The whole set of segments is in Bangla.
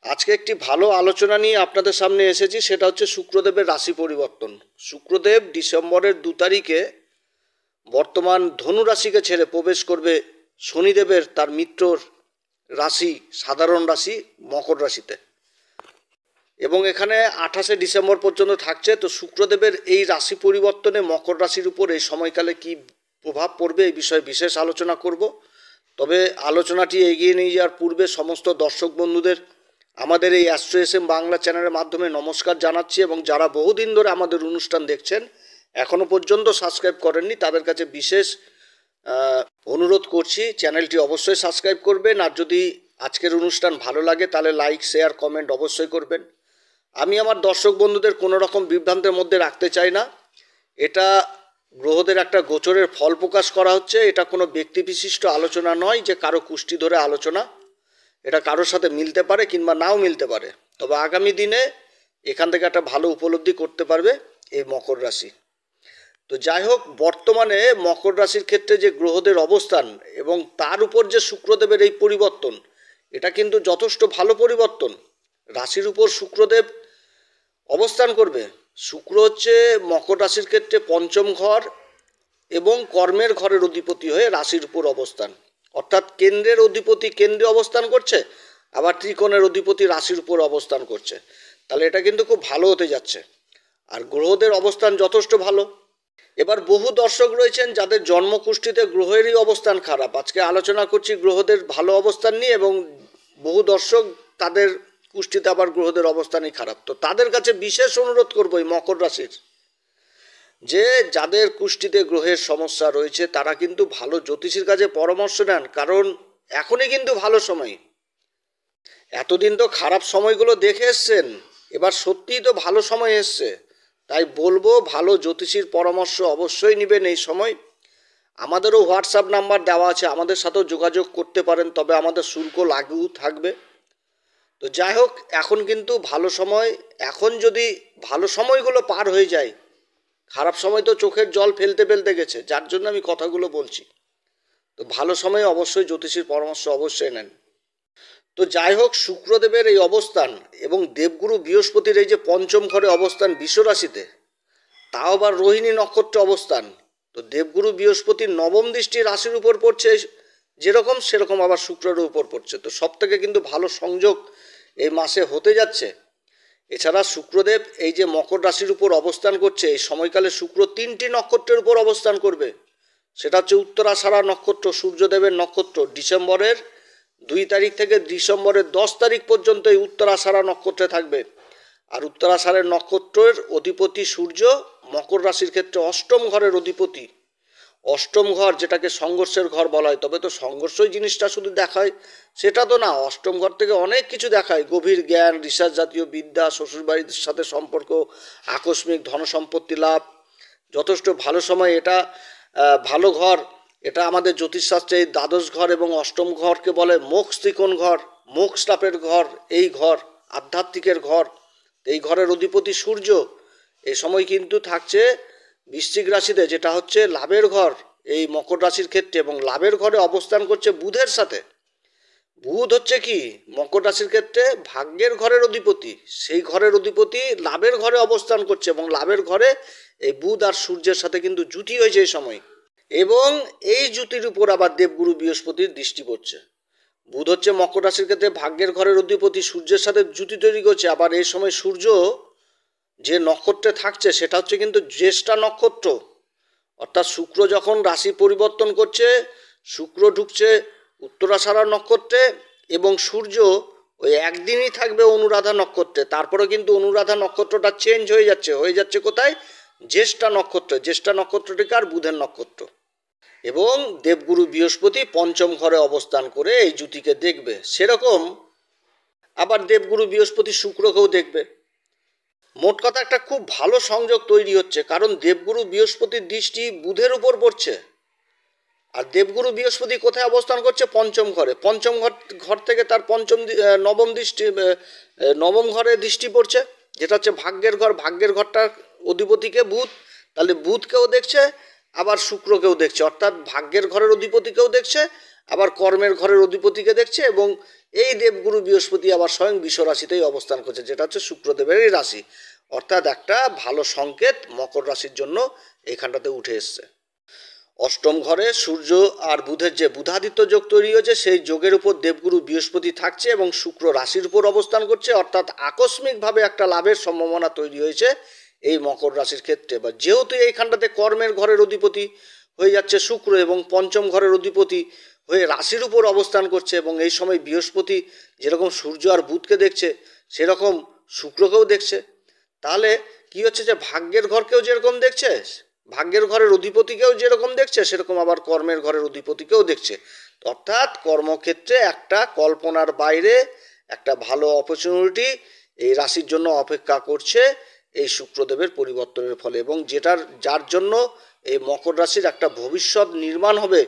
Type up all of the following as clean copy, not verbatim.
আজকে একটি ভালো আলোচনা নিয়ে আপনাদের সামনে এসেছি, সেটা হচ্ছে শুক্রদেবের রাশি পরিবর্তন। শুক্রদেব ডিসেম্বরের 2 তারিখে বর্তমান ধনু রাশিকে ছেড়ে প্রবেশ করবে শনিদেবের তার মিত্রর রাশি, সাধারণ রাশি মকর রাশিতে, এবং এখানে 28শে ডিসেম্বর পর্যন্ত থাকছে। তো শুক্রদেবের এই রাশি পরিবর্তনে মকর রাশির উপর এই সময়কালে কি প্রভাব পড়বে এই বিষয়ে বিশেষ আলোচনা করব। তবে আলোচনাটি এগিয়ে নিয়ে যাওয়ার পূর্বে সমস্ত দর্শক বন্ধুদের আমাদের এই অ্যাস্ট্রো এসএম বাংলা চ্যানেলের মাধ্যমে নমস্কার জানাচ্ছি, এবং যারা বহুদিন ধরে আমাদের অনুষ্ঠান দেখছেন এখনও পর্যন্ত সাবস্ক্রাইব করেননি তাদের কাছে বিশেষ অনুরোধ করছি, চ্যানেলটি অবশ্যই সাবস্ক্রাইব করবেন। আর যদি আজকের অনুষ্ঠান ভালো লাগে তাহলে লাইক, শেয়ার, কমেন্ট অবশ্যই করবেন। আমি আমার দর্শক বন্ধুদের কোনো রকম বিভ্রান্তের মধ্যে রাখতে চাই না। এটা গ্রহদের একটা গোচরের ফল প্রকাশ করা হচ্ছে। এটা কোনো ব্যক্তি বিশিষ্ট আলোচনা নয় যে কারো কুষ্টি ধরে আলোচনা। এটা কারোর সাথে মিলতে পারে কিংবা নাও মিলতে পারে, তবে আগামী দিনে এখান থেকে একটা ভালো উপলব্ধি করতে পারবে এই মকর রাশি। তো যাই হোক, বর্তমানে মকর রাশির ক্ষেত্রে যে গ্রহদের অবস্থান এবং তার উপর যে শুক্রদেবের এই পরিবর্তন, এটা কিন্তু যথেষ্ট ভালো পরিবর্তন। রাশির উপর শুক্রদেব অবস্থান করবে। শুক্র হচ্ছে মকর রাশির ক্ষেত্রে পঞ্চম ঘর এবং কর্মের ঘরের অধিপতি হয়ে রাশির উপর অবস্থান, অর্থাৎ কেন্দ্রের অধিপতি কেন্দ্রে অবস্থান করছে, আবার ত্রিকোণের অধিপতি রাশির উপর অবস্থান করছে। তাহলে এটা কিন্তু খুব ভালো হতে যাচ্ছে, আর গ্রহদের অবস্থান যথেষ্ট ভালো। এবার বহু দর্শক রয়েছেন যাদের জন্মকুষ্ঠিতে গ্রহেরই অবস্থান খারাপ। আজকে আলোচনা করছি গ্রহদের ভালো অবস্থান নিয়ে, এবং বহু দর্শক তাদের কুষ্ঠিতে আবার গ্রহদের অবস্থানই খারাপ। তো তাদের কাছে বিশেষ অনুরোধ করবো এই মকর রাশির, যে যাদের কুষ্ঠিতে গ্রহের সমস্যা রয়েছে তারা কিন্তু ভালো জ্যোতিষীর কাছে পরামর্শ নেন, কারণ এখনই কিন্তু ভালো সময়। এতদিন তো খারাপ সময়গুলো দেখে এসছেন, এবার সত্যিই তো ভালো সময় এসছে। তাই বলবো ভালো জ্যোতিষীর পরামর্শ অবশ্যই নেবেন এই সময়। আমাদেরও হোয়াটসঅ্যাপ নাম্বার দেওয়া আছে, আমাদের সাথেও যোগাযোগ করতে পারেন, তবে আমাদের শুল্ক লাগু থাকবে। তো যাই হোক, এখন কিন্তু ভালো সময়। এখন যদি ভালো সময়গুলো পার হয়ে যায়, খারাপ সময় তো চোখের জল ফেলতে ফেলতে গেছে, যার জন্য আমি কথাগুলো বলছি। তো ভালো সময়ে অবশ্যই জ্যোতিষীর পরামর্শ অবশ্যই নেন। তো যাই হোক, শুক্রদেবের এই অবস্থান এবং দেবগুরু বৃহস্পতির এই যে পঞ্চম ঘরে অবস্থান বিশ্বরাশিতে, তাও আবার রোহিণী নক্ষত্রে অবস্থান। তো দেবগুরু বৃহস্পতির নবম দৃষ্টি রাশির উপর পড়ছে, যেরকম সেরকম আবার শুক্রের উপর পড়ছে। তো সব থেকে কিন্তু ভালো সংযোগ এই মাসে হতে যাচ্ছে। এছাড়া শুক্রদেব এই যে মকর রাশির উপর অবস্থান করছে, এই সময়কালে শুক্র 3টি নক্ষত্রের উপর অবস্থান করবে। সেটা হচ্ছে উত্তরাষাঢ়া নক্ষত্র, সূর্যদেবের নক্ষত্র। ডিসেম্বরের 2 তারিখ থেকে ডিসেম্বরের 10 তারিখ পর্যন্ত এই উত্তরাষাঢ়া নক্ষত্রে থাকবে। আর উত্তরাষাঢ়ের নক্ষত্রের অধিপতি সূর্য মকর রাশির ক্ষেত্রে অষ্টম ঘরের অধিপতি। অষ্টম ঘর, যেটাকে সংঘর্ষের ঘর বলা হয়, তবে তো সংঘর্ষই জিনিসটা শুধু দেখায় সেটা তো না, অষ্টম ঘর থেকে অনেক কিছু দেখায়। গভীর জ্ঞান, রিসার্চ জাতীয় বিদ্যা, শ্বশুরবাড়ির সাথে সম্পর্ক, আকস্মিক ধনসম্পত্তি লাভ, যথেষ্ট ভালো সময়। এটা ভালো ঘর। এটা আমাদের জ্যোতিষশাস্ত্রে এই দ্বাদশ ঘর এবং অষ্টম ঘরকে বলে মোক্ষ ত্রিকোণ ঘর, মোক্ষ লাভের ঘর। এই ঘর আধ্যাত্মিকের ঘর। এই ঘরের অধিপতি সূর্য এই সময় কিন্তু থাকছে বৃশ্চিক রাশিতে, যেটা হচ্ছে লাভের ঘর এই মকর রাশির ক্ষেত্রে, এবং লাভের ঘরে অবস্থান করছে বুধের সাথে। বুধ হচ্ছে কি মকর রাশির ক্ষেত্রে ভাগ্যের ঘরের অধিপতি, সেই ঘরের অধিপতি লাভের ঘরে অবস্থান করছে, এবং লাভের ঘরে এই বুধ আর সূর্যের সাথে কিন্তু জুতি হয়েছে এই সময়। এবং এই জুতির উপর আবার দেবগুরু বৃহস্পতির দৃষ্টি পড়ছে। বুধ হচ্ছে মকর রাশির ক্ষেত্রে ভাগ্যের ঘরের অধিপতি, সূর্যের সাথে জুতি তৈরি করছে। আবার এই সময় সূর্য যে নক্ষত্রে থাকছে সেটা হচ্ছে কিন্তু জ্যেষ্ঠা নক্ষত্র, অর্থাৎ শুক্র যখন রাশি পরিবর্তন করছে, শুক্র ঢুকছে উত্তরাষাঢ়া নক্ষত্রে, এবং সূর্য ওই একদিনই থাকবে অনুরাধা নক্ষত্রে। তারপরে কিন্তু অনুরাধা নক্ষত্রটা চেঞ্জ হয়ে যাচ্ছে কোথায়? জ্যেষ্ঠা নক্ষত্রে। জ্যেষ্ঠা নক্ষত্রটিকে আর বুধের নক্ষত্র। এবং দেবগুরু বৃহস্পতি পঞ্চম ঘরে অবস্থান করে এই জুতিকে দেখবে। সেরকম আবার দেবগুরু বৃহস্পতি শুক্রকেও দেখবে। মোট কথা একটা খুব ভালো সংযোগ তৈরি হচ্ছে, কারণ দেবগুরু বৃহস্পতির দৃষ্টি বুধের উপর পড়ছে। আর দেবগুরু বৃহস্পতি কোথায় অবস্থান করছে? পঞ্চম ঘরে। পঞ্চম ঘর থেকে তার নবম ঘরে দৃষ্টি পড়ছে, যেটা হচ্ছে ভাগ্যের ঘর। ভাগ্যের ঘরটার অধিপতিকে বুধ, তাহলে বুধকেও দেখছে আবার শুক্রকেও দেখছে, অর্থাৎ ভাগ্যের ঘরের অধিপতিকেও দেখছে, আবার কর্মের ঘরের অধিপতিকে দেখছে, এবং এই দেবগুরু বৃহস্পতি আবার স্বয়ং বৃষ রাশিতেই অবস্থান করছে, যেটা হচ্ছে শুক্রদেবেরই রাশি। অর্থাৎ একটা ভালো সংকেত মকর রাশির জন্য এইখানটাতে উঠে এসছে। অষ্টম ঘরে সূর্য আর বুধের যে বুধাদিত্য যোগ তৈরি হয়েছে, সেই যোগের উপর দেবগুরু বৃহস্পতি থাকছে এবং শুক্র রাশির উপর অবস্থান করছে, অর্থাৎ আকস্মিকভাবে একটা লাভের সম্ভাবনা তৈরি হয়েছে এই মকর রাশির ক্ষেত্রে। বা যেহেতু এইখানটাতে কর্মের ঘরের অধিপতি হয়ে যাচ্ছে শুক্র এবং পঞ্চম ঘরের অধিপতি হয়ে রাশির উপর অবস্থান করছে, এবং এই সময় বৃহস্পতি যেরকম সূর্য আর বুধকে দেখছে সেরকম শুক্রকেও দেখছে, তাহলে কি হচ্ছে যে ভাগ্যের ঘরকেও যেরকম দেখছে, ভাগ্যের ঘরের অধিপতিকেও যেরকম দেখছে, সেরকম আবার কর্মের ঘরের অধিপতিকেও দেখছে। অর্থাৎ কর্মক্ষেত্রে একটা কল্পনার বাইরে একটা ভালো অপরচুনিটি এই রাশির জন্য অপেক্ষা করছে এই শুক্রদেবের পরিবর্তনের ফলে, এবং যার জন্য এই মকর রাশির একটা ভবিষ্যৎ নির্মাণ হবে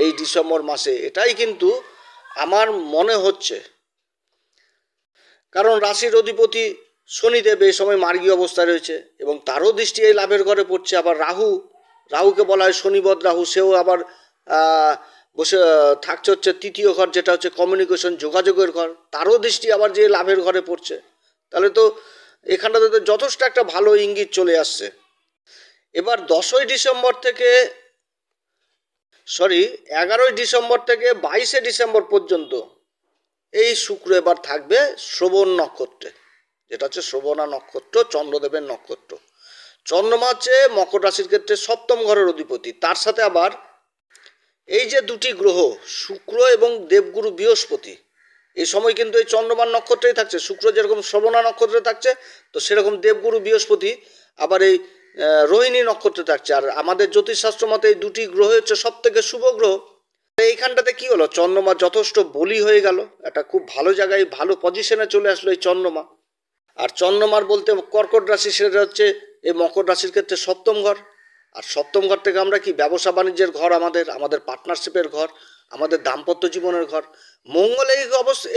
এই ডিসেম্বর মাসে, এটাই কিন্তু আমার মনে হচ্ছে। কারণ রাশির অধিপতি শনিদেব এই সময় মার্গী অবস্থায় রয়েছে এবং তারও দৃষ্টি এই লাভের ঘরে পড়ছে। আবার রাহুকে বলা হয় শনিবদ রাহু, সেও আবার বসে থাকছে হচ্ছে তৃতীয় ঘর, যেটা হচ্ছে কমিউনিকেশন, যোগাযোগের ঘর, তারও দৃষ্টি আবার যে লাভের ঘরে পড়ছে। তাহলে তো এখানটাতে তো যথেষ্ট একটা ভালো ইঙ্গিত চলে আসছে। এবার 11ই ডিসেম্বর থেকে 22 ডিসেম্বর পর্যন্ত এই শুক্র এবার থাকবে শ্রবণ নক্ষত্রে, যেটা হচ্ছে শ্রবণা নক্ষত্র, চন্দ্রদেবের নক্ষত্র। চন্দ্রমা হচ্ছে মকর রাশির ক্ষেত্রে সপ্তম ঘরের অধিপতি, তার সাথে আবার এই যে দুটি গ্রহ শুক্র এবং দেবগুরু বৃহস্পতি এই সময় কিন্তু এই চন্দ্রমার নক্ষত্রেই থাকছে। শুক্র যেরকম শ্রবণা নক্ষত্রে থাকছে, তো সেরকম দেবগুরু বৃহস্পতি আবার এই রোহিণী নক্ষত্রে থাকছে। আর আমাদের জ্যোতিষশাস্ত্র মতে এই দুটি গ্রহ হচ্ছে সব থেকে শুভ গ্রহ। এইখানটাতে কি হলো, চন্দ্রমা যথেষ্ট বলি হয়ে গেল, একটা খুব ভালো জায়গায় ভালো পজিশনে চলে আসলো এই চন্দ্রমা। আর চন্দ্রমার বলতে কর্কট রাশি, সেটা হচ্ছে এই মকর রাশির ক্ষেত্রে সপ্তম ঘর। আর সপ্তম ঘর থেকে আমরা কি ব্যবসা বাণিজ্যের ঘর, আমাদের পার্টনারশিপের ঘর, আমাদের দাম্পত্য জীবনের ঘর। মঙ্গল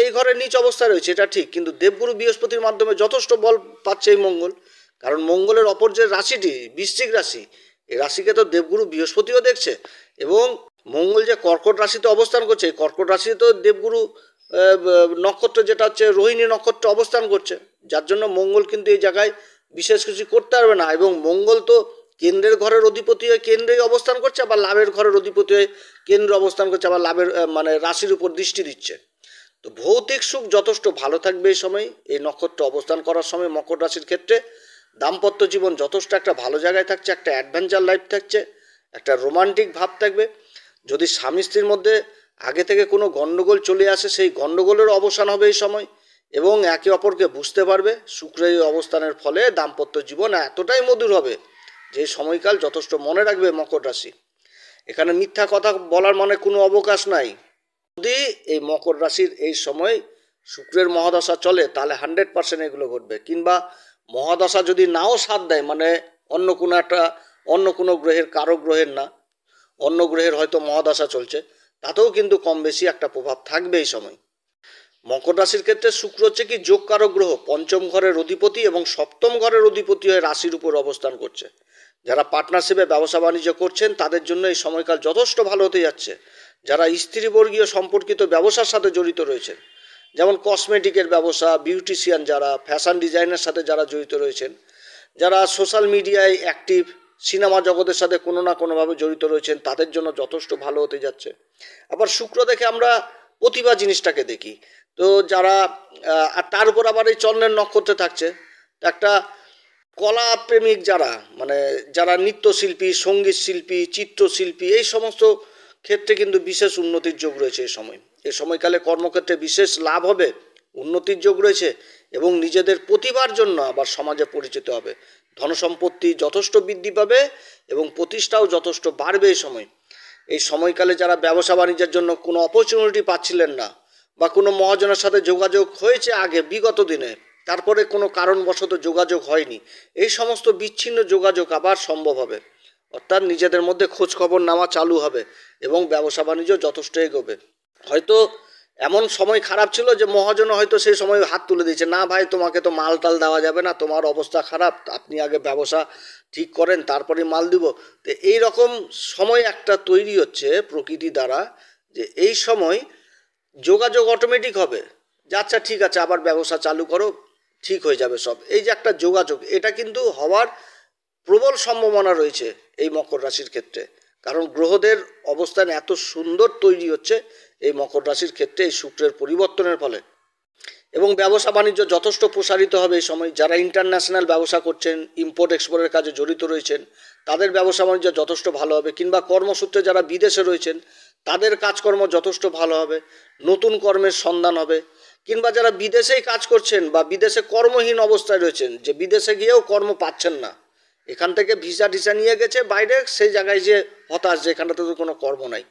এই ঘরে নিচ অবস্থায় রয়েছে, এটা ঠিক, কিন্তু দেবগুরু বৃহস্পতির মাধ্যমে যথেষ্ট বল পাচ্ছে এই মঙ্গল। কারণ মঙ্গলের অপর যে রাশিটি বৃশ্চিক রাশি, এই রাশিকে তো দেবগুরু বৃহস্পতিও দেখছে, এবং মঙ্গল যে কর্কট রাশিতে অবস্থান করছে, এই কর্কট রাশিতে তো দেবগুরু নক্ষত্র, যেটা হচ্ছে রোহিণী নক্ষত্র অবস্থান করছে, যার জন্য মঙ্গল কিন্তু এই জায়গায় বিশেষ কিছু করতে পারবে না। এবং মঙ্গল তো কেন্দ্রের ঘরের অধিপতি হয়ে কেন্দ্রেই অবস্থান করছে, আবার লাভের ঘরের অধিপতি হয়ে কেন্দ্রে অবস্থান করছে, আবার লাভের রাশির উপর দৃষ্টি দিচ্ছে। তো ভৌতিক সুখ যথেষ্ট ভালো থাকবে এই সময়, এই নক্ষত্র অবস্থান করার সময় মকর রাশির ক্ষেত্রে। দাম্পত্য জীবন যথেষ্ট একটা ভালো জায়গায় থাকছে, একটা অ্যাডভেঞ্চার লাইফ থাকছে, একটা রোমান্টিক ভাব থাকবে। যদি স্বামী স্ত্রীর মধ্যে আগে থেকে কোনো গণ্ডগোল চলে আসে, সেই গণ্ডগোলের অবসান হবে এই সময়, এবং একে অপরকে বুঝতে পারবে। শুক্রের অবস্থানের ফলে দাম্পত্য জীবন এতটাই মধুর হবে যে সময়কাল যথেষ্ট মনে রাখবে মকর রাশি। এখানে মিথ্যা কথা বলার মানে কোনো অবকাশ নাই। যদি এই মকর রাশির এই সময় শুক্রের মহাদশা চলে, তাহলে 100% এগুলো ঘটবে। কিংবা মহাদশা যদি নাও সাথ দেয়, মানে অন্য কোনো গ্রহের, কারো গ্রহের না, অন্য গ্রহের হয়তো মহাদশা চলছে, তাতেও কিন্তু কম বেশি একটা প্রভাব থাকবে এই সময়। মকর রাশির ক্ষেত্রে শুক্র হচ্ছে কি যোগকারক গ্রহ, পঞ্চম ঘরের অধিপতি এবং সপ্তম ঘরের অধিপতি হয়ে রাশির উপর অবস্থান করছে। যারা পার্টনারশিপে ব্যবসা বাণিজ্য করছেন তাদের জন্য এই সময়কাল যথেষ্ট ভালো হতে যাচ্ছে। যারা স্ত্রীবর্গীয় সম্পর্কিত ব্যবসার সাথে জড়িত রয়েছেন, যেমন কসমেটিকের ব্যবসা, বিউটিশিয়ান, যারা ফ্যাশন ডিজাইনের সাথে যারা জড়িত রয়েছেন, যারা সোশ্যাল মিডিয়ায় অ্যাক্টিভ, সিনেমা জগতের সাথে কোনো না কোনোভাবে জড়িত রয়েছেন, তাদের জন্য যথেষ্ট ভালো হতে যাচ্ছে। আবার শুক্র দেখে আমরা প্রতিভা জিনিসটাকে দেখি, তো যারা আর তার উপর আবার এই চন্দ্রের নক্ষত্রে থাকছে, একটা কলা প্রেমিক যারা নৃত্যশিল্পী, সঙ্গীত শিল্পী, চিত্রশিল্পী, এই সমস্ত ক্ষেত্রে কিন্তু বিশেষ উন্নতির যোগ রয়েছে এই সময়কালে। কর্মক্ষেত্রে বিশেষ লাভ হবে, উন্নতির যোগ রয়েছে, এবং নিজেদের প্রতিভার জন্য আবার সমাজে পরিচিত হবে। ধনসম্পত্তি যথেষ্ট বৃদ্ধি পাবে এবং প্রতিষ্ঠাও যথেষ্ট বাড়বে এই সময়কালে। যারা ব্যবসা বাণিজ্যের জন্য কোনো অপরচুনিটি পাচ্ছিলেন না, বা কোনো মহাজনের সাথে যোগাযোগ হয়েছে আগে বিগত দিনে, তারপরে কোনো কারণবশত যোগাযোগ হয়নি, এই সমস্ত বিচ্ছিন্ন যোগাযোগ আবার সম্ভব হবে। অর্থাৎ নিজেদের মধ্যে খোঁজ খবর নেওয়া চালু হবে এবং ব্যবসা বাণিজ্য যথেষ্ট এগোবে। হয়তো এমন সময় খারাপ ছিল যে মহাজন হয়তো সেই সময় হাত তুলে দিয়েছে, না ভাই তোমাকে তো মাল টাল দেওয়া যাবে না, তোমার অবস্থা খারাপ, আপনি আগে ব্যবসা ঠিক করেন তারপরে মাল দিব। তো এই রকম সময় একটা তৈরি হচ্ছে প্রকৃতি দ্বারা, যে এই সময় যোগাযোগ অটোমেটিক হবে, যে আচ্ছা ঠিক আছে আবার ব্যবসা চালু করো, ঠিক হয়ে যাবে সব। এই যে একটা যোগাযোগ, এটা কিন্তু হওয়ার প্রবল সম্ভাবনা রয়েছে এই মকর রাশির ক্ষেত্রে, কারণ গ্রহদের অবস্থান এত সুন্দর তৈরি হচ্ছে এই মকর রাশির ক্ষেত্রে এই শুক্রের পরিবর্তনের ফলে। এবং ব্যবসা বাণিজ্য যথেষ্ট প্রসারিত হবে এই সময়। যারা ইন্টারন্যাশনাল ব্যবসা করছেন, ইম্পোর্ট এক্সপোর্টের কাজে জড়িত রয়েছেন, তাদের ব্যবসা বাণিজ্য যথেষ্ট ভালো হবে। কিংবা কর্মসূত্রে যারা বিদেশে রয়েছেন, তাদের কাজকর্ম যথেষ্ট ভালো হবে, নতুন কর্মের সন্ধান হবে। কিংবা যারা বিদেশেই কাজ করছেন বা বিদেশে কর্মহীন অবস্থায় রয়েছেন, যে বিদেশে গিয়েও কর্ম পাচ্ছেন না, এখান থেকে ভিসা টিসা নিয়ে গেছে বাইরে, সেই জায়গায় যে হতাশ, যে এখানটাতে তো কোনো কর্ম নাই,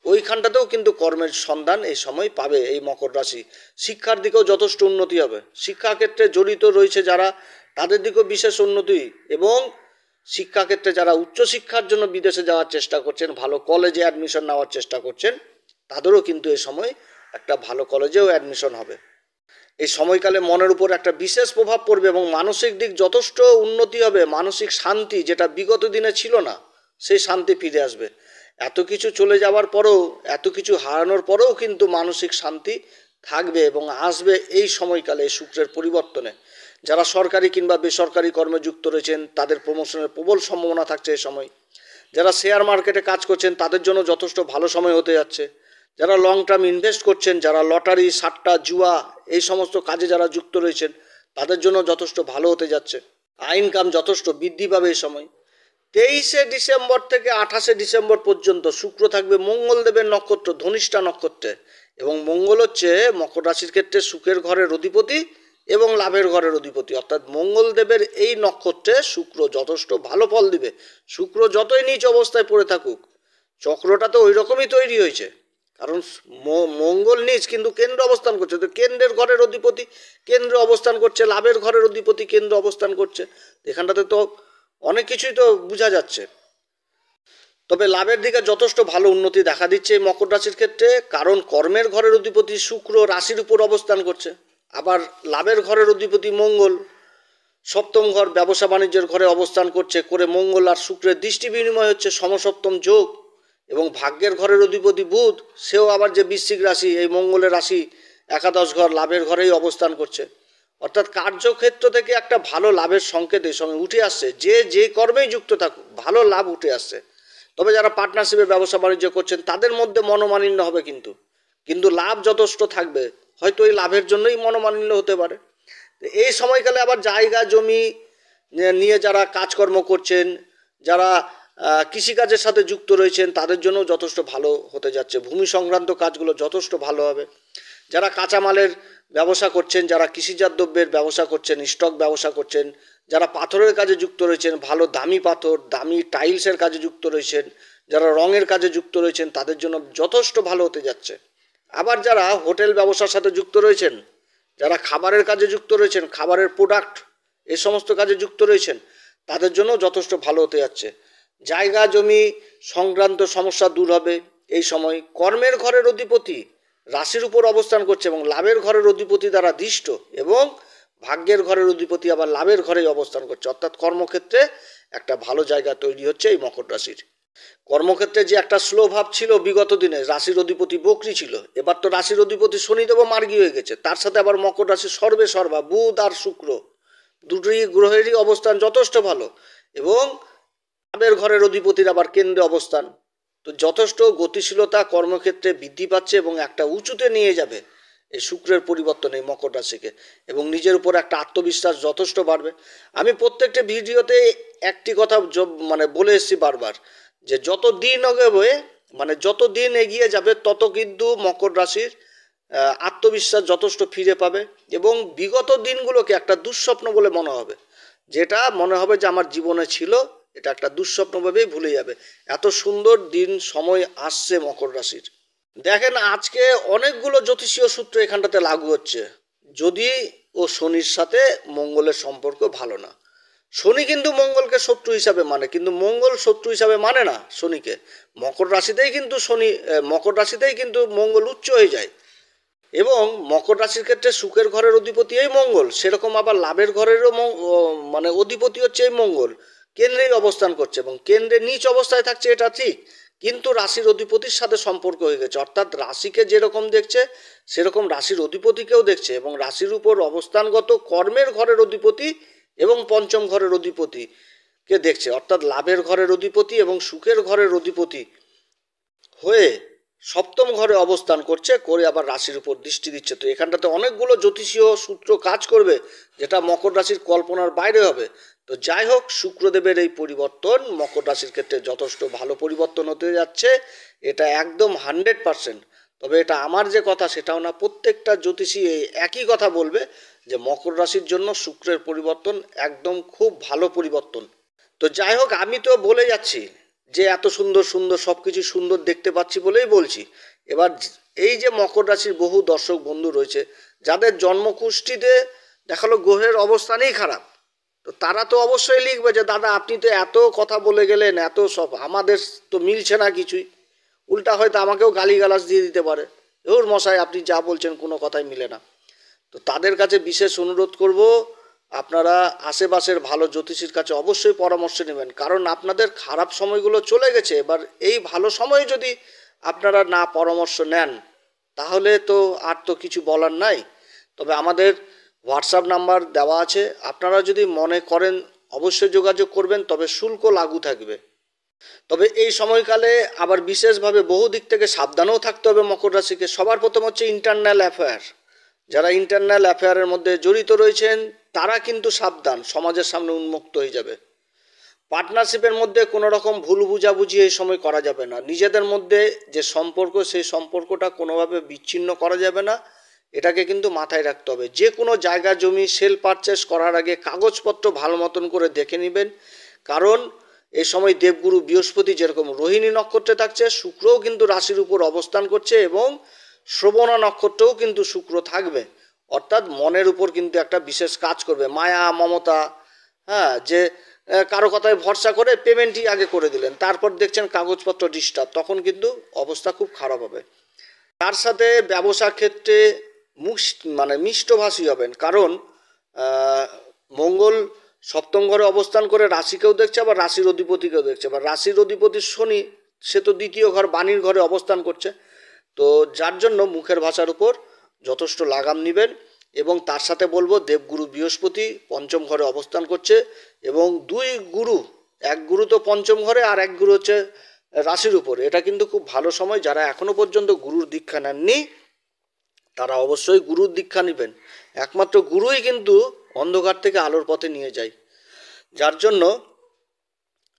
ওইখানটাতেও কিন্তু কর্মের সন্ধান এই সময় পাবে এই মকর রাশি। শিক্ষার দিকেও যথেষ্ট উন্নতি হবে, শিক্ষাক্ষেত্রে জড়িত রয়েছে যারা, তাদের দিকেও বিশেষ উন্নতি। এবং শিক্ষাক্ষেত্রে যারা উচ্চশিক্ষার জন্য বিদেশে যাওয়ার চেষ্টা করছেন, ভালো কলেজে অ্যাডমিশন নেওয়ার চেষ্টা করছেন, তাদেরও কিন্তু এই সময় একটা ভালো কলেজেও অ্যাডমিশন হবে। এই সময়কালে মনের উপর একটা বিশেষ প্রভাব পড়বে এবং মানসিক দিক যথেষ্ট উন্নতি হবে। মানসিক শান্তি, যেটা বিগত দিনে ছিল না, সেই শান্তি ফিরে আসবে। এত কিছু চলে যাওয়ার পরেও, এত কিছু হারানোর পরেও কিন্তু মানসিক শান্তি থাকবে এবং আসবে এই সময়কালে এই শুক্রের পরিবর্তনে। যারা সরকারি কিংবা বেসরকারি কর্মে যুক্ত রয়েছেন, তাদের প্রমোশনের প্রবল সম্ভাবনা থাকছে এই সময়। যারা শেয়ার মার্কেটে কাজ করছেন, তাদের জন্য যথেষ্ট ভালো সময় হতে যাচ্ছে। যারা লং টার্ম ইনভেস্ট করছেন, যারা লটারি, সাট্টা, জুয়া এই সমস্ত কাজে যারা যুক্ত রয়েছেন, তাদের জন্য যথেষ্ট ভালো হতে যাচ্ছে। ইনকাম যথেষ্ট বৃদ্ধি পাবে এই সময়। 23শে ডিসেম্বর থেকে 28শে ডিসেম্বর পর্যন্ত শুক্র থাকবে মঙ্গলদেবের নক্ষত্র ধনিষ্ঠা নক্ষত্রে। এবং মঙ্গল হচ্ছে মকর রাশির ক্ষেত্রে সুখের ঘরের অধিপতি এবং লাভের ঘরের অধিপতি, অর্থাৎ মঙ্গলদেবের এই নক্ষত্রে শুক্র যথেষ্ট ভালো ফল দিবে। শুক্র যতই নিচ অবস্থায় পড়ে থাকুক, চক্রটা তো ওই রকমই তৈরি হয়েছে, কারণ মঙ্গল নিচ কিন্তু কেন্দ্র অবস্থান করছে, তো কেন্দ্রের ঘরের অধিপতি কেন্দ্র অবস্থান করছে, লাভের ঘরের অধিপতি কেন্দ্র অবস্থান করছে, এখানটাতে তো অনেক কিছুই তো বোঝা যাচ্ছে। তবে লাভের দিকে যথেষ্ট ভালো উন্নতি দেখা দিচ্ছে এই মকর রাশির ক্ষেত্রে, কারণ কর্মের ঘরের অধিপতি শুক্র রাশির উপর অবস্থান করছে। আবার লাভের ঘরের অধিপতি মঙ্গল সপ্তম ঘর ব্যবসা বাণিজ্যের ঘরে অবস্থান করছে, করে মঙ্গল আর শুক্রের দৃষ্টি বিনিময় হচ্ছে, সমসপ্তম যোগ। এবং ভাগ্যের ঘরের অধিপতি বুধ, সেও আবার যে বৃশ্চিক রাশি, এই মঙ্গলের রাশি একাদশ ঘর লাভের ঘরেই অবস্থান করছে। অর্থাৎ কার্যক্ষেত্র থেকে একটা ভালো লাভের সংকেত এই সময় উঠে আসছে। যে কর্মেই যুক্ত থাকুক, ভালো লাভ উঠে আসছে। তবে যারা পার্টনারশিপে ব্যবসা বাণিজ্য করছেন, তাদের মধ্যে মনোমালিন্য হবে, কিন্তু লাভ যথেষ্ট থাকবে। হয়তো এই লাভের জন্যই মনোমালিন্য হতে পারে। এই সময়কালে আবার জায়গা জমি নিয়ে যারা কাজকর্ম করছেন, যারা কৃষিকাজের সাথে যুক্ত রয়েছেন, তাদের জন্য যথেষ্ট ভালো হতে যাচ্ছে। ভূমি সংক্রান্ত কাজগুলো যথেষ্ট ভালো হবে। যারা কাঁচামালের ব্যবসা করছেন, যারা কৃষিজাত দ্রব্যের ব্যবসা করছেন, স্টক ব্যবসা করছেন, যারা পাথরের কাজে যুক্ত রয়েছেন, ভালো দামি পাথর, দামি টাইলসের কাজে যুক্ত রয়েছেন, যারা রঙের কাজে যুক্ত রয়েছেন, তাদের জন্য যথেষ্ট ভালো হতে যাচ্ছে। আবার যারা হোটেল ব্যবসার সাথে যুক্ত রয়েছেন, যারা খাবারের কাজে যুক্ত রয়েছেন, খাবারের প্রোডাক্ট এই সমস্ত কাজে যুক্ত রয়েছেন, তাদের জন্য যথেষ্ট ভালো হতে যাচ্ছে। জায়গা জমি সংক্রান্ত সমস্যা দূর হবে এই সময়। কর্মের ঘরের অধিপতি রাশির উপর অবস্থান করছে এবং লাভের ঘরের অধিপতি দ্বারা দৃষ্ট, এবং ভাগ্যের ঘরের অধিপতি আবার লাভের ঘরেই অবস্থান করছে। অর্থাৎ কর্মক্ষেত্রে একটা ভালো জায়গা তৈরি হচ্ছে এই মকর রাশির। কর্মক্ষেত্রে যে একটা স্লো ভাব ছিল বিগত দিনে, রাশির অধিপতি বকরি ছিল, এবার তো রাশির অধিপতি শনিদেবও মার্গী হয়ে গেছে। তার সাথে আবার মকর রাশির সর্বে সর্বা বুধ আর শুক্র দুটোই গ্রহেরই অবস্থান যথেষ্ট ভালো, এবং লাভের ঘরের অধিপতির আবার কেন্দ্রে অবস্থান। তো যথেষ্ট গতিশীলতা কর্মক্ষেত্রে বৃদ্ধি পাচ্ছে এবং একটা উঁচুতে নিয়ে যাবে এই শুক্রের পরিবর্তন এই মকর রাশিকে, এবং নিজের উপর একটা আত্মবিশ্বাস যথেষ্ট বাড়বে। আমি প্রত্যেকটা ভিডিওতে একটি কথা বলে এসেছি বারবার, যে যত দিন এগোবে, যত দিন এগিয়ে যাবে, তত কিন্তু মকর রাশির আত্মবিশ্বাস যথেষ্ট ফিরে পাবে এবং বিগত দিনগুলোকে একটা দুঃস্বপ্ন বলে মনে হবে। যেটা মনে হবে যে আমার জীবনে ছিল, এটা একটা দুঃস্বপ্নভাবেই ভুলে যাবে। এত সুন্দর দিন সময় আসছে মকর রাশির। দেখেন, আজকে অনেকগুলো জ্যোতিষীয় সূত্র এখানটাতে লাগু হচ্ছে। যদি ও শনির সাথে মঙ্গলের সম্পর্ক ভালো না, শনি কিন্তু মঙ্গলকে শত্রু হিসাবে মানে, কিন্তু মঙ্গল শত্রু হিসাবে মানে না শনিকে। মকর রাশিতেই কিন্তু মকর রাশিতেই কিন্তু মঙ্গল উচ্চ হয়ে যায়। এবং মকর রাশির ক্ষেত্রে সুখের ঘরের অধিপতি এই মঙ্গল, সেরকম আবার লাভের ঘরেরও মানে অধিপতি হচ্ছে এই মঙ্গল, কেন্দ্রেই অবস্থান করছে এবং কেন্দ্রে নিচ অবস্থায় থাকছে এটা ঠিক, কিন্তু রাশির অধিপতির সাথে সম্পর্ক হয়ে গেছে, অর্থাৎ রাশিকে যেরকম দেখছে সেরকম রাশির অধিপতিকেও দেখছে এবং রাশির উপর অবস্থানগত কর্মের ঘরের অধিপতি এবং পঞ্চম ঘরের অধিপতিকে দেখছে, অর্থাৎ লাভের ঘরের অধিপতি এবং সুখের ঘরের অধিপতি হয়ে সপ্তম ঘরে অবস্থান করছে, করে আবার রাশির উপর দৃষ্টি দিচ্ছে। তো এখানটাতে অনেকগুলো জ্যোতিষীয় সূত্র কাজ করবে যেটা মকর রাশির কল্পনার বাইরে হবে। তো যাই হোক, শুক্রদেবের এই পরিবর্তন মকর রাশির ক্ষেত্রে যথেষ্ট ভালো পরিবর্তন হতে যাচ্ছে, এটা একদম 100%। তবে এটা আমার যে কথা সেটাও না, প্রত্যেকটা জ্যোতিষী একই কথা বলবে যে মকর রাশির জন্য শুক্রের পরিবর্তন একদম খুব ভালো পরিবর্তন। তো যাই হোক, আমি তো বলে যাচ্ছি যে এত সুন্দর সুন্দর সব কিছু সুন্দর দেখতে পাচ্ছি বলেই বলছি। এবার এই যে মকর রাশির বহু দর্শক বন্ধু রয়েছে যাদের জন্মকুষ্ঠিতে দেখালো গ্রহের অবস্থানই খারাপ, তো তারা তো অবশ্যই লিখবে যে দাদা আপনি তো এত কথা বলে গেলেন, এত সব, আমাদের তো মিলছে না কিছুই, উল্টা হয়তো আমাকেও গালিগালাজ দিয়ে দিতে পারে, ওর মশাই আপনি যা বলছেন কোনো কথাই মিলে না। তো তাদের কাছে বিশেষ অনুরোধ করব, আপনারা আশেপাশের ভালো জ্যোতিষীর কাছে অবশ্যই পরামর্শ নেবেন, কারণ আপনাদের খারাপ সময়গুলো চলে গেছে। এবার এই ভালো সময়ে যদি আপনারা না পরামর্শ নেন তাহলে তো আর তো কিছু বলার নাই। তবে আমাদের হোয়াটসঅ্যাপ নাম্বার দেওয়া আছে, আপনারা যদি মনে করেন অবশ্যই যোগাযোগ করবেন, তবে শুল্ক লাগু থাকবে। তবে এই সময়কালে আবার বিশেষভাবে বহু দিক থেকে সাবধানেও থাকতে হবে মকর রাশিকে। সবার প্রথম হচ্ছে ইন্টারনাল অ্যাফেয়ার, যারা ইন্টারনাল অ্যাফেয়ারের মধ্যে জড়িত রয়েছেন তারা কিন্তু সাবধান, সমাজের সামনে উন্মুক্ত হয়ে যাবে। পার্টনারশিপের মধ্যে কোনো রকম ভুল বুঝাবুঝি এই সময় করা যাবে না, নিজেদের মধ্যে যে সম্পর্ক সেই সম্পর্কটা কোনোভাবে বিচ্ছিন্ন করা যাবে না, এটাকে কিন্তু মাথায় রাখতে হবে। যে কোনো জায়গা জমি সেল পারচেস করার আগে কাগজপত্র ভালো মতন করে দেখে নেবেন, কারণ এই সময় দেবগুরু বৃহস্পতি যেরকম রোহিণী নক্ষত্রে থাকছে, শুক্রও কিন্তু রাশির উপর অবস্থান করছে এবং শ্রবণা নক্ষত্রেও কিন্তু শুক্র থাকবে, অর্থাৎ মনের উপর কিন্তু একটা বিশেষ কাজ করবে, মায়া মমতা, হ্যাঁ, যে কারো কথায় ভরসা করে পেমেন্টই আগে করে দিলেন, তারপর দেখছেন কাগজপত্র ডিস্টার্ব, তখন কিন্তু অবস্থা খুব খারাপ হবে। তার সাথে ব্যবসা ক্ষেত্রে মিষ্টভাষী হবেন, কারণ মঙ্গল সপ্তম ঘরে অবস্থান করে রাশিকেও দেখছে, আবার রাশির অধিপতিকেও দেখছে, আবার রাশির অধিপতি শনি সে তো দ্বিতীয় ঘর বাণীর ঘরে অবস্থান করছে। তো যার জন্য মুখের ভাষার উপর যথেষ্ট লাগাম নেবেন এবং তার সাথে বলবো দেবগুরু বৃহস্পতি পঞ্চম ঘরে অবস্থান করছে এবং দুই গুরু, এক গুরু তো পঞ্চম ঘরে আর এক গুরু হচ্ছে রাশির উপর, এটা কিন্তু খুব ভালো সময়। যারা এখনো পর্যন্ত গুরুর দীক্ষা নেননি তারা অবশ্যই গুরুর দীক্ষা নেবেন, একমাত্র গুরুই কিন্তু অন্ধকার থেকে আলোর পথে নিয়ে যায়। যার জন্য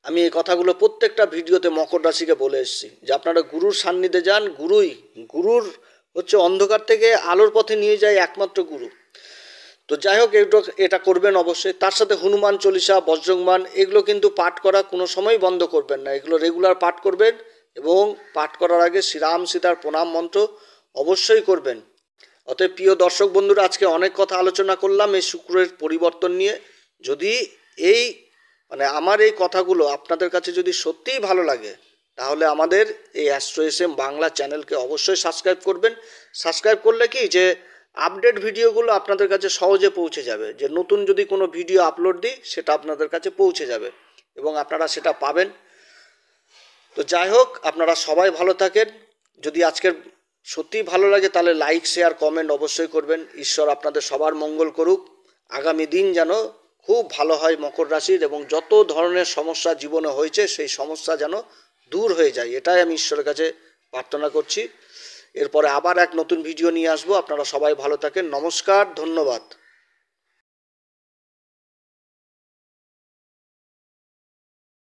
আমি এই কথাগুলো প্রত্যেকটা ভিডিওতে মকর রাশিকে বলে এসেছি যে আপনারা গুরুর সান্নিধ্যে যান, গুরুর হচ্ছে অন্ধকার থেকে আলোর পথে নিয়ে যায় একমাত্র গুরু। তো যাই হোক, এটা করবেন অবশ্যই। তার সাথে হনুমান চল্লিশা, বজ্রংবান এগুলো কিন্তু পাঠ করা কোনো সময় বন্ধ করবেন না, এগুলো রেগুলার পাঠ করবেন এবং পাঠ করার আগে শ্রীরাম সীতার প্রণাম মন্ত্র অবশ্যই করবেন। অতএব প্রিয় দর্শক বন্ধুরা, আজকে অনেক কথা আলোচনা করলাম এই শুক্রের পরিবর্তন নিয়ে। যদি এই আমার এই কথাগুলো আপনাদের কাছে যদি সত্যিই ভালো লাগে তাহলে আমাদের এই অ্যাস্ট্রো এসএম বাংলা চ্যানেলকে অবশ্যই সাবস্ক্রাইব করবেন। সাবস্ক্রাইব করলে কি যে আপডেট ভিডিওগুলো আপনাদের কাছে সহজে পৌঁছে যাবে, যে নতুন যদি কোনো ভিডিও আপলোড দিই সেটা আপনাদের কাছে পৌঁছে যাবে এবং আপনারা সেটা পাবেন। তো যাই হোক, আপনারা সবাই ভালো থাকেন। যদি আজকের সত্যিই ভালো লাগে তাহলে লাইক শেয়ার কমেন্ট অবশ্যই করবেন। ঈশ্বর আপনাদের সবার মঙ্গল করুক, আগামী দিন যেন খুব ভালো হয় মকর রাশির এবং যত ধরনের সমস্যা জীবনে হয়েছে সেই সমস্যা যেন দূর হয়ে যায়, এটাই আমি ঈশ্বরের কাছে প্রার্থনা করছি। এরপরে আবার এক নতুন ভিডিও নিয়ে আসবো। আপনারা সবাই ভালো থাকেন, নমস্কার, ধন্যবাদ।